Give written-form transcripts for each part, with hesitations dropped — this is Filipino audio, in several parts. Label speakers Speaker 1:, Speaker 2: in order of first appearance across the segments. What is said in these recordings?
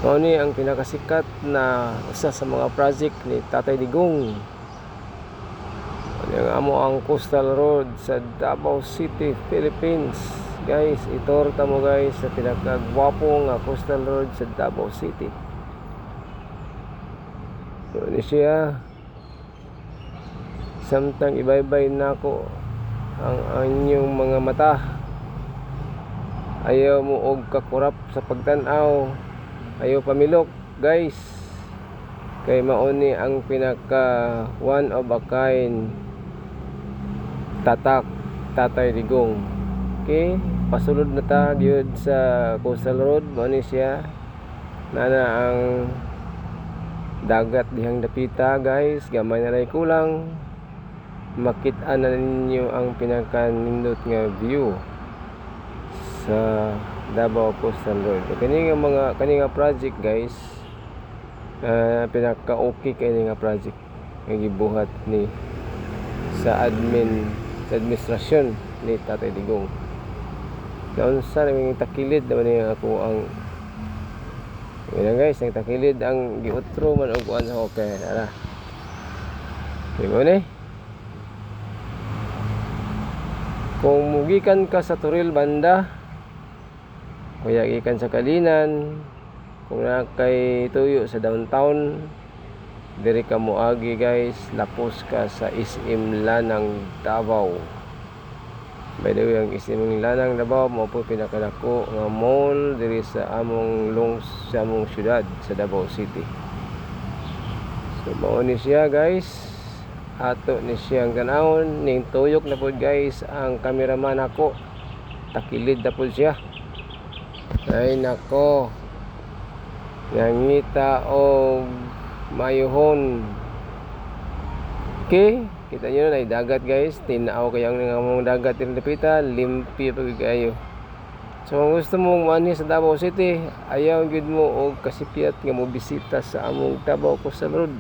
Speaker 1: Mao ni ang pinakasikat na isa sa mga project ni Tatay Digong. Ang amo ang Coastal Road sa Davao City, Philippines. Guys, itorta mo guys sa pinakagwapo nga Coastal Road sa Davao City. So ni siya samtang ibaybay nako ang inyong mga mata. Ayaw mo og kakurap sa pagtan-aw, ayaw pamilok guys, kay mauni ang pinaka one of a kind tatak Tatay Digong. Okay, pasulod na ta gyud sa Coastal Road. Mauni siya nana ang dagat dihang dapita guys, gamay na ray kulang makita na ninyo ang pinaka-nindot nga view sa Davao Coastal Road. Kani nga project guys, pinaka-okay kay nga project nga gibuhat ni sa administrasyon ni Tatay Digong. Daon sa nang takilid naman niya ako ang guys, ang takilid ang giutro man og kuan sa okay ara. Diba ni? Kung mugikan ka sa Turil banda, kaya gikan sa Kalinan, kung na kay tuyo sa downtown, diri ka moagi guys, lapos ka sa SM Lanang Davao. By the way, ang SM Lanang Davao mo po pinakadako nga mall diri sa among syudad sa Davao City. So mao ni siya guys, ato ni siyang tanawon, ning tuyok na pod guys ang cameraman ako, takilid na pod siya. Ay nako, nangita og mayuhon. Okay, kita nyo na dagat guys, tinaw kayang nangamong dagat din dapita, limpi pa kayo. So kung gusto mong mani sa Davao City, ayaw gud mo og kasipyat nga mo bisita sa among Davao Coastal Road.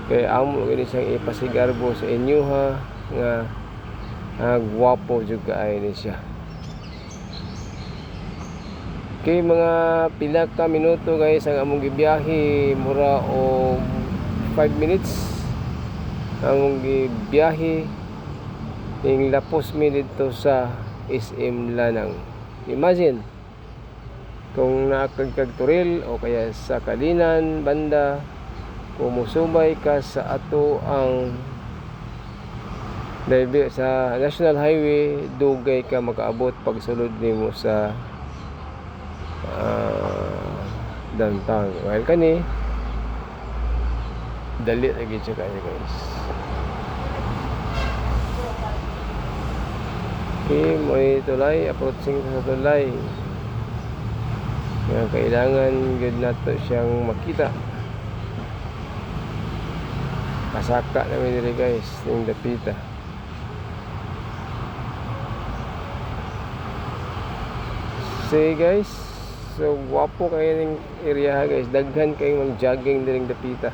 Speaker 1: Kay amo gani siyang ipasigarbo sa inyo ha, nga gwapo jud kaayo ni siya. Okay, mga pila ka minuto guys ang among gibiyahe, mura og 5 minutes among gibiyahe ning lapos mi dito sa SM Lanang. Imagine kung nakagkag Turil o kaya sa Kalinan banda, kung musubay ka sa ato ang sa National Highway, dugay ka makaabot pagsulod nimo sa downtown. While kani dali lagi siya kaya guys. Okay, may tulay, approaching sa tulay. Kaya kailangan gud nato siyang makita. Pasaka namin diri guys, ning dapita. See guys, so gwapo kayo ning area guys, daghan kayong mag-jogging diri dapita.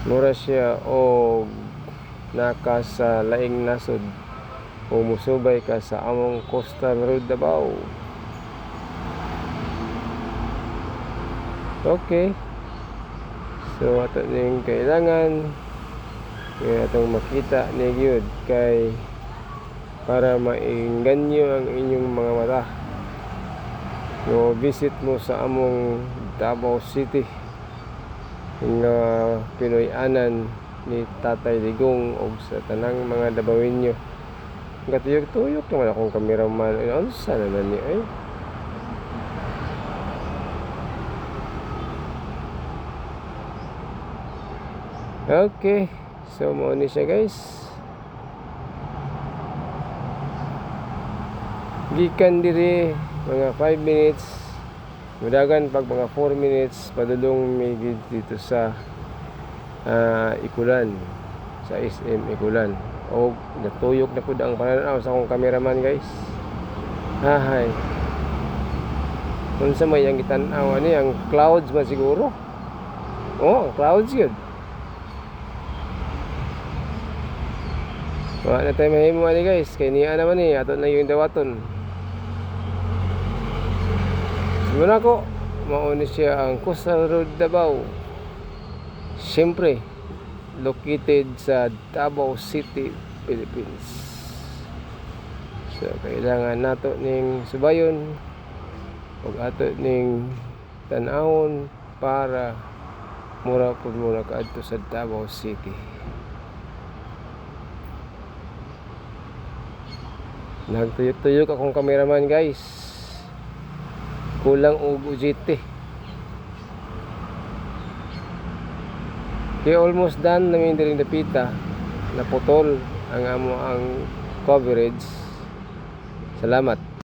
Speaker 1: Mura siya o naka sa laing nasod o musubay ka sa among Coastal Road Davao. Okay, so ato ning kailangan kaya atong makita ni gyud kay para mainganyo ang inyong mga mata. No, visit mo sa among Davao City nga Pinoy-anan ni Tatay Digong o sa tanang mga Davaoenyo. Gatuyok-tuyok naman akong cameraman. Ano sa naman ni ay? Okay, so mo ni siya guys. Gikan diri mga 5 minutes, mudagan pag mga 4 minutes padulong may dito sa Ikulan, sa SM Ikulan. O natuyok na pud ang pananaw sa akong cameraman guys. Hahay, kung sa may ang gitan-aw ani ang clouds ba siguro? Oh, ang clouds yun. Wala na tayo mahimo ani guys, kay niya naman ni ato na yung dawaton. Muna ko, mauni siya ang Coastal Road Davao. Siyempre, located sa Davao City, Philippines. So, kailangan nato ning subayon ug ato ning tan-awon para mura kaadto sa Davao City. Nagtuyok-tuyok akong cameraman, guys. Kulang og ujite. Kaya almost done namin diri dapita. Naputol ang amo ang coverage. Salamat.